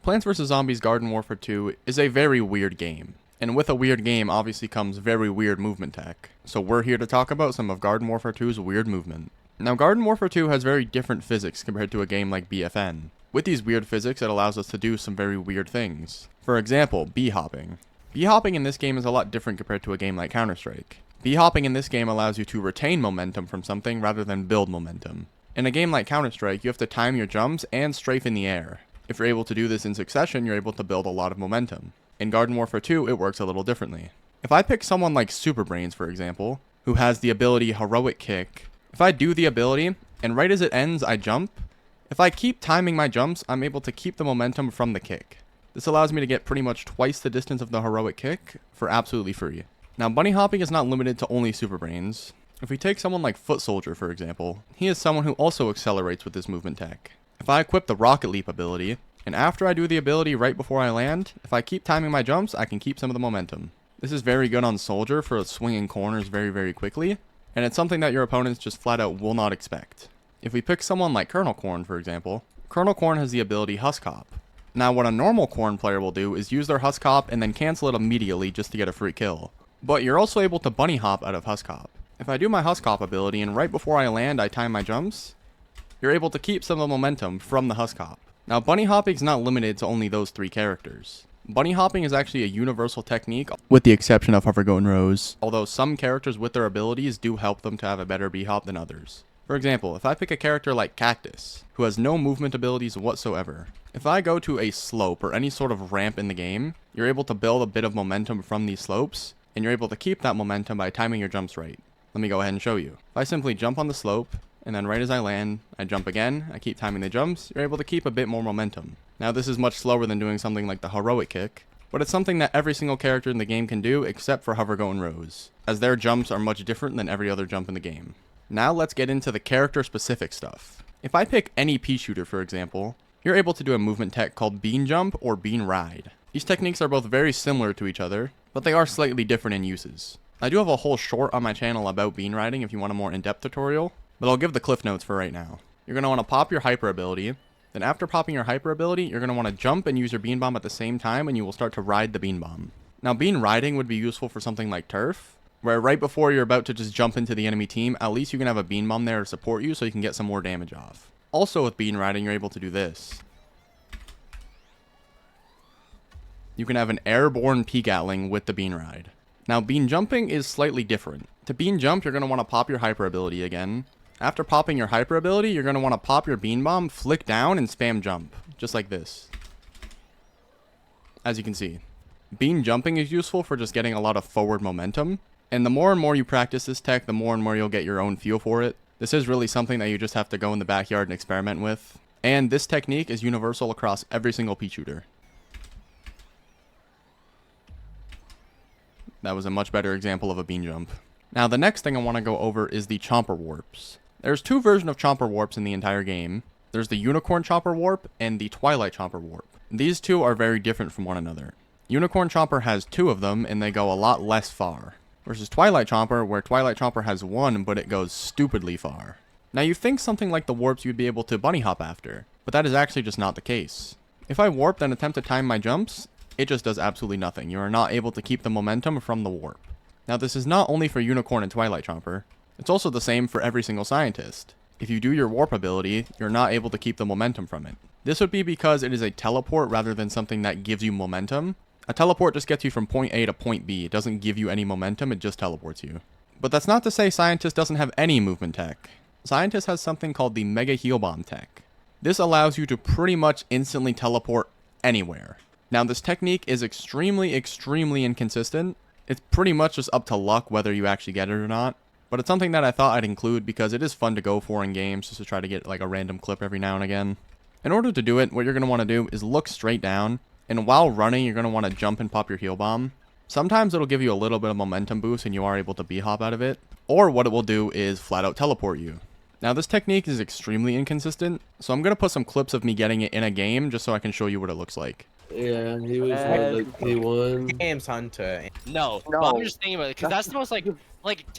Plants vs. Zombies Garden Warfare 2 is a very weird game. And with a weird game obviously comes very weird movement tech. So we're here to talk about some of Garden Warfare 2's weird movement. Now Garden Warfare 2 has very different physics compared to a game like BFN. With these weird physics it allows us to do some very weird things. For example, B-hopping. B-hopping in this game is a lot different compared to a game like Counter-Strike. B-hopping in this game allows you to retain momentum from something rather than build momentum. In a game like Counter-Strike, you have to time your jumps and strafe in the air. If you're able to do this in succession, you're able to build a lot of momentum. In Garden Warfare 2, it works a little differently. If I pick someone like Superbrains, for example, who has the ability Heroic Kick, if I do the ability, and right as it ends, I jump, if I keep timing my jumps, I'm able to keep the momentum from the kick. This allows me to get pretty much twice the distance of the Heroic Kick for absolutely free. Now, bunny hopping is not limited to only Superbrains. If we take someone like Foot Soldier, for example, he is someone who also accelerates with this movement tech. If I equip the Rocket Leap ability, and after I do the ability right before I land, if I keep timing my jumps, I can keep some of the momentum. This is very good on Soldier for swinging corners very quickly, and it's something that your opponents just flat out will not expect. If we pick someone like Colonel Corn, for example, Colonel Corn has the ability Husk Hop. Now what a normal Corn player will do is use their Husk Hop and then cancel it immediately just to get a free kill. But you're also able to bunny hop out of Husk Hop. If I do my Husk Hop ability and right before I land I time my jumps, you're able to keep some of the momentum from the Husk Hop. Now bunny hopping is not limited to only those three characters. Bunny hopping is actually a universal technique with the exception of Hover Goat and Rose, although some characters with their abilities do help them to have a better B-hop than others. For example, if I pick a character like Cactus, who has no movement abilities whatsoever, if I go to a slope or any sort of ramp in the game, you're able to build a bit of momentum from these slopes, and you're able to keep that momentum by timing your jumps right. Let me go ahead and show you. If I simply jump on the slope, and then right as I land, I jump again, I keep timing the jumps, you're able to keep a bit more momentum. Now this is much slower than doing something like the Heroic Kick, but it's something that every single character in the game can do except for Hover Goat and Rose, as their jumps are much different than every other jump in the game. Now let's get into the character specific stuff. If I pick any Peashooter, for example, you're able to do a movement tech called Bean Jump or Bean Ride. These techniques are both very similar to each other, but they are slightly different in uses. I do have a whole short on my channel about bean riding if you want a more in-depth tutorial, but I'll give the cliff notes for right now. You're going to want to pop your hyper ability, then after popping your hyper ability, you're going to want to jump and use your bean bomb at the same time and you will start to ride the bean bomb. Now bean riding would be useful for something like Turf, where right before you're about to just jump into the enemy team, at least you can have a bean bomb there to support you so you can get some more damage off. Also with bean riding, you're able to do this. You can have an airborne P-Gatling with the bean ride. Now bean jumping is slightly different. To bean jump, you're going to want to pop your hyper ability again. After popping your hyper ability, you're going to want to pop your bean bomb, flick down, and spam jump. Just like this. As you can see. Bean jumping is useful for just getting a lot of forward momentum. And the more and more you practice this tech, the more and more you'll get your own feel for it. This is really something that you just have to go in the backyard and experiment with. And this technique is universal across every single Peashooter. That was a much better example of a bean jump. Now the next thing I want to go over is the Chomper Warps. There's two versions of Chomper Warps in the entire game. There's the Unicorn Chomper Warp and the Twilight Chomper Warp. These two are very different from one another. Unicorn Chomper has two of them and they go a lot less far. Versus Twilight Chomper, where Twilight Chomper has one but it goes stupidly far. Now you think something like the warps you'd be able to bunny hop after, but that is actually just not the case. If I warp and attempt to time my jumps, it just does absolutely nothing. You are not able to keep the momentum from the warp. Now this is not only for Unicorn and Twilight Chomper, it's also the same for every single scientist. If you do your warp ability, you're not able to keep the momentum from it. This would be because it is a teleport rather than something that gives you momentum. A teleport just gets you from point A to point B. It doesn't give you any momentum, it just teleports you. But that's not to say Scientist doesn't have any movement tech. Scientist has something called the Mega Heal Bomb tech. This allows you to pretty much instantly teleport anywhere. Now this technique is extremely inconsistent. It's pretty much just up to luck whether you actually get it or not. But it's something that I thought I'd include because it is fun to go for in games just to try to get like a random clip every now and again. In order to do it, what you're going to want to do is look straight down. And while running, you're going to want to jump and pop your heal bomb. Sometimes it'll give you a little bit of momentum boost and you are able to B-hop out of it. Or what it will do is flat out teleport you. Now this technique is extremely inconsistent. So I'm going to put some clips of me getting it in a game just so I can show you what it looks like. Yeah, he was like P1. Games Hunter. No, but I'm just thinking about it because that's the most like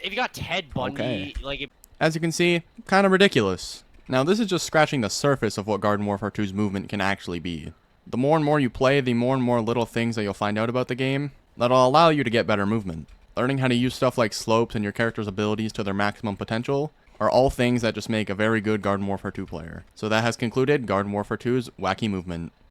if you got Ted Bundy, like. As you can see, kind of ridiculous. Now this is just scratching the surface of what Garden Warfare 2's movement can actually be. The more and more you play, the more and more little things that you'll find out about the game that'll allow you to get better movement. Learning how to use stuff like slopes and your character's abilities to their maximum potential are all things that just make a very good Garden Warfare 2 player. So that has concluded Garden Warfare 2's Wacky Movement.